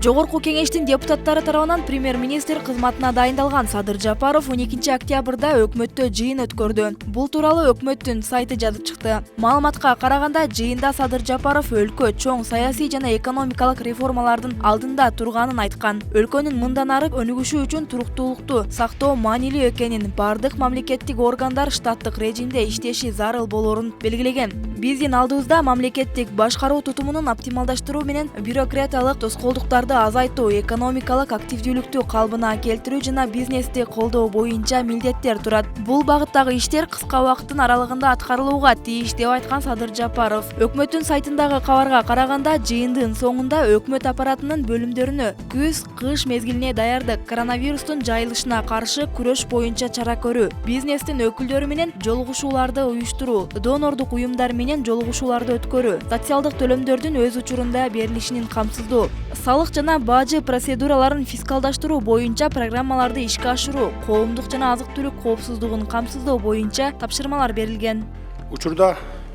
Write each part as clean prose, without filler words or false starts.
Жогорку кеңештин депутаттары тарабынан премьер-министр кызматына дайындалган Садыр Жапаров 12 октябрда өкмөттө жыйын өткөрдү. Бул тууралуу өкмөттүн сайты жазып чыкты. Маалыматка караганда, жыйында Садыр Жапаров өлкө чоң саясий жана экономикалык реформалардын алдында турганын айткан. Өлкөнүн мындан ары өнүгүшү үчүн туруктуулукту сактоо маанилүү экенин, бардык мамлекеттик органдар штаттык режимде иштеши зарыл болоорун белгилеген. Биздин алдыбызда мамлекеттик башкаруу тутумунун оптималдаштыруу менен бюрократиялык тоскоолдуктарды азайтуу, экономикалык активдүүлүктү калыбына келтирүү жана бизнести колдоо боюнча милдеттер турат. Бул багыттагы иштер кыска убакыттын аралыгында аткарылууга тийиш деп айткан Садыр Жапаров. Өкмөттүн сайтындагы кабарга караганда, жыйындын соңунда өкмөт аппаратынын бөлүмдөрүнө күз-кыш мезгилине даярдык, коронавирустун жайылышына каршы күрөш боюнча чара көрүү, бизнестин өкүлдөрү менен жолугушууларды уюштуруу, донордук уюмдар менен жолугушууларды өткөрүү, социалдык төлөмдөрдүн өз учурунда берилишинин камсыздоо, салык жана бажы процедураларын фискалдаштыруу боюнча программаларды ишке ашыруу, коомдук жана азык-түлүк коопсуздугун камсыздоо боюнча тапшырмалар берилген. Учурда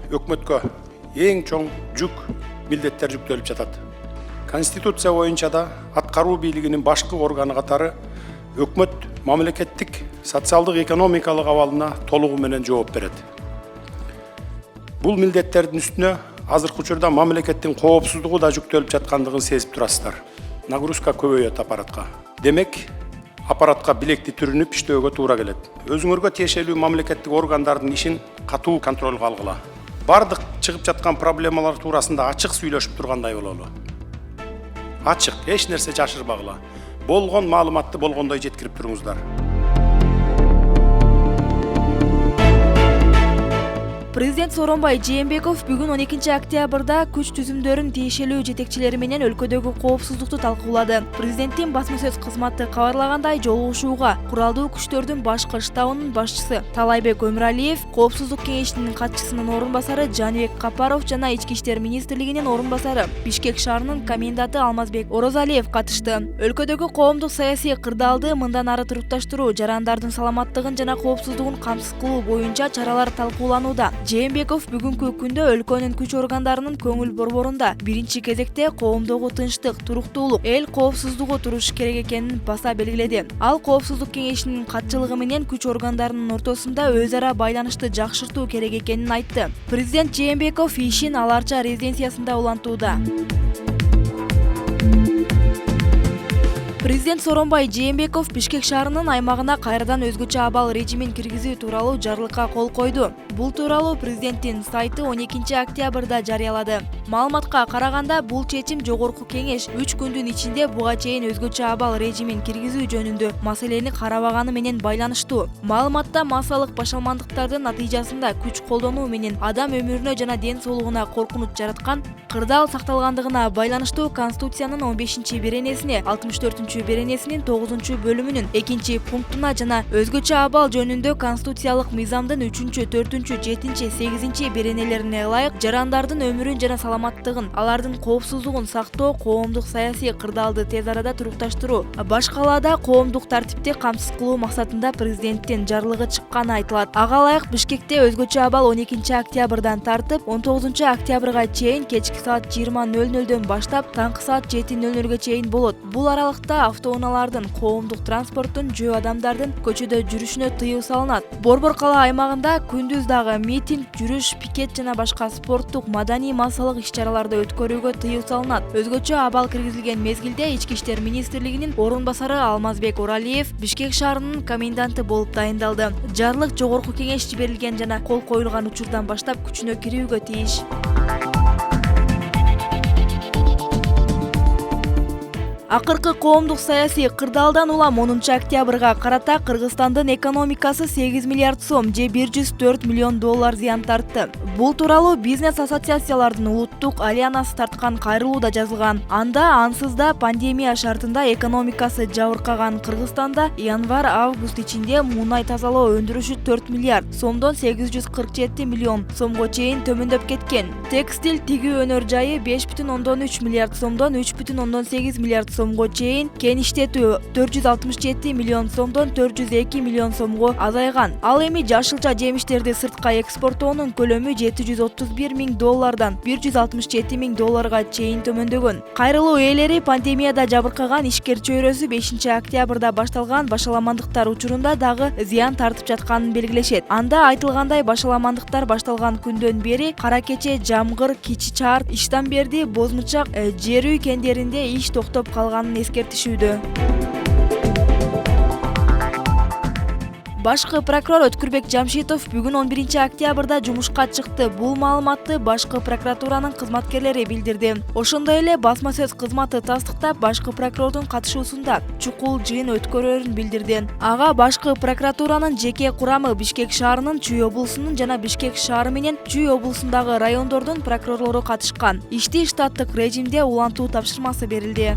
өкмөткө эң чоң жүк милдеттер жүктөлүп жатат. Конституция боюнча да аткаруу бийлигинин башкы органы катары өкмөт мамлекеттик социалдык экономикалык абалына толугу менен жооп берет. Бул милдеттердин үстүнө азыркы учурда мамлекеттин коопсуздугу да жүктөлүп жаткандыгын сезип турасыздар. Нагрузка көбөйөт аппаратка. Демек, аппаратка билекти түрүнүп иштөөгө туура келет. Өзүңөргө тиешелүү мамлекеттик органдардын ишин катуу контролго алгыла. Бардык чыгып жаткан проблемалар туурасында ачык сүйлөшүп тургандай бололу. Ачык, эч нерсе жашырбагыла. Болгон маалыматты болгондой жеткирип туруңуздар. Президент Сооронбай Жээнбеков бүгүн 12 октябрда күч түзүмдөрүн тиешелүү жетекчилери менен өлкөдөгү коопсуздукту талкуулады. Президенттин басма сөз кызматы кабарлагандай, жолугушууга куралдуу күчтөрдүн башкы штабынын башчысы Талайбек Өмүралиев, коопсуздук кеңешинин катчысынын орун басары Жаныбек Капаров жана Ички иштер министрлигинин орун басары Бишкек шаарынын коменданты Алмазбек Орозалиев катышты. Өлкөдөгү коомдук саясий кырдаалды мындан ары турукташтыруу, жарандардын саламаттыгын жана коопсуздугун камсыз кылуу боюнча чаралар талкууланууда. Жээнбеков бүгүнкү күндө өлкөнүн күч органдарынын көңүл борборунда биринчи кезекте коомдогу тынчтык, туруктуулук, эл коопсуздугу туруш керек экенин баса белгиледи. Ал коопсуздук кеңешинин катчылыгы менен күч органдарынын ортосунда өз ара байланышты жакшыртуу керек экенин айтты. Президент Жээнбеков ишин Аларча резиденциясында улантууда. Президент Сооронбай Жээнбеков Бишкек шаарынын аймагына кайрадан өзгөчө абал режимин киргизүү тууралуу жарлыкка кол койду. Бул тууралуу президенттин сайты 12 октябрда жарыялады. Маалыматка караганда, бул чечим Жогорку кеңеш 3 күндүн ичинде буга чейин өзгөчө абал режимин киргизүү жөнүндө маселени карабаганы менен байланыштуу. Маалыматта массалык башалмандыктардын натыйжасында күч колдонуу менен адам өмүрүнө жана ден соолугуна коркунуч жараткан кырдаал сакталгандыгына байланыштуу Конституциянын 15-беренесине, 64-беренесинин 9-бөлүмүнүн 2-пунктуна жана өзгөчө абал жөнүндө конституциялык мыйзамдын 3-чү, 4-чү, 7-чи, 8-чи беренелерине ылайык жарандардын өмүрүн жана саламаттыгын, алардын коопсуздугун сактоо, коомдук саясий кырдаалды тез арада турукташтыруу, башкалаада коомдук тартипти камсыз кылуу максатында президенттин жарлыгы чыкканы айтылат. Ага ылайык Бишкекте өзгөчө абал 12 октябрдан тартып 19 октябрга чейин кечки саат 20:00дөн баштап таңкы саат 7:00ге чейин болот. Бул аралыкта автоунаалардын, коомдук транспорттун, жөө адамдардын көчөдө жүрүшүнө тыюу салынат. Борбор кала аймагында күндүз дагы митинг, жүрүш, пикет жана башка спорттук, маданий массалык иш-чараларды өткөрүүгө тыюу салынат. Өзгөчө абал киргизилген мезгилде Ички иштер министрлигинин орун басары Алмазбек Оралиев Бишкек шаарынын коменданты болуп дайындалды. Жарлык Жогорку кеңеш жиберилген жана кол коюлган учурдан баштап күчүнө кирүүгө тийиш. Акыркы коомдук саясий кырдаалдан улам 10 октябрга карата Кыргызстандын экономикасы 8 миллиард сом же 104 миллион доллар зыян тартты. Бул тууралуу бизнес ассоциациялардын улуттук альянасы тарткан кайрылууда жазылган. Анда ансыз да пандемия шартында экономикасы жабыркаган Кыргызстанда январь-август ичинде мунай тазалоо өндүрүшү 4 миллиард сомдон 847 миллион сомго чейин төмөндөп кеткен. Текстиль тигүү өнөр жайы 5,3 миллиард сомдон 3,8 миллиард сомго чейин, кен иштетүү 467 миллион сомдон 402 миллион сомго азайган. Ал эми жашылча жемиштерди сыртка экспорттоонун көлөмү $731,000 $167,000 чейин төмөндөгөн. Кайрылуу ээлери пандемияда жабыркаган ишкер чөйрөсү 5 октябрда башталган башаламандыктар учурунда дагы зыян тартып жатканын белгилешет. Анда айтылгандай башаламандыктар башталган күндөн бери кара кече, жамгыр, кичи чаар, Иштамберди, Бозмучак, жер үй кендеринде иш токтоп калганын эскертишүүдө. Башкы прокурор Өткүрбек Жамшитов бүгүн 11 октябрда жумушка чыкты. Бул маалыматты башкы прокуратуранын кызматкерлери билдирди. Ошондой эле басма сөз кызматы тастыктап, башкы прокурордун катышуусунда чукул жыйын өткөрөрүн билдирди. Ага башкы прокуратуранын жеке курамы Бишкек шаарынын Чүй облусунун жана Бишкек шаары менен Чүй облусундагы райондордун прокурорлору катышкан. Ишти штаттык режимде улантуу тапшырмасы берилди.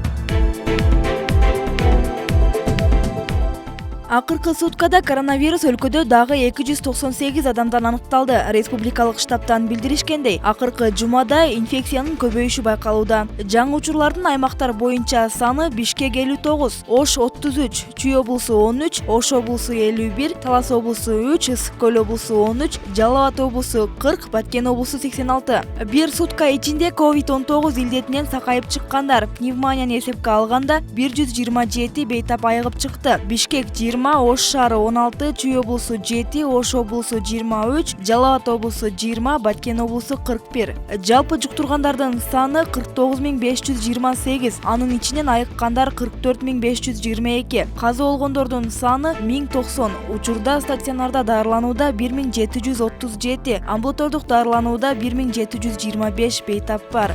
Акыркы суткада коронавирус өлкөдө дагы 298 адамдан аныкталды. Республикалык штабтан билдиришкендей, акыркы жумада инфекциянын көбөйүшү байкалууда. Жаңы учурлардын аймактар боюнча саны: Бишкек 59, Ош 33, Чүй облусу 13, Ош облусу 51, Талас облусу 3, Ысык көл облусу 13, Жалал Абад облусу 40, Баткен облусу 86. Бир сутка ичинде COVID-19 илдетинен сакайып чыккандар пневмонияны эсепке алганда 127 бейтап айыгып чыкты. Бишкек 20, Ош шаары 16, Чүй облусу 7, Ош облусу 23, Жалал Абад облусу 20, Баткен облусу 41. Жалпы жуктургандардын саны 49528, анын ичинен айыккандар 44522. Каза болгондордун саны 1090. Учурда стационарда дарыланууда 1737, амбулатордук дарыланууда 1725 бейтап бар.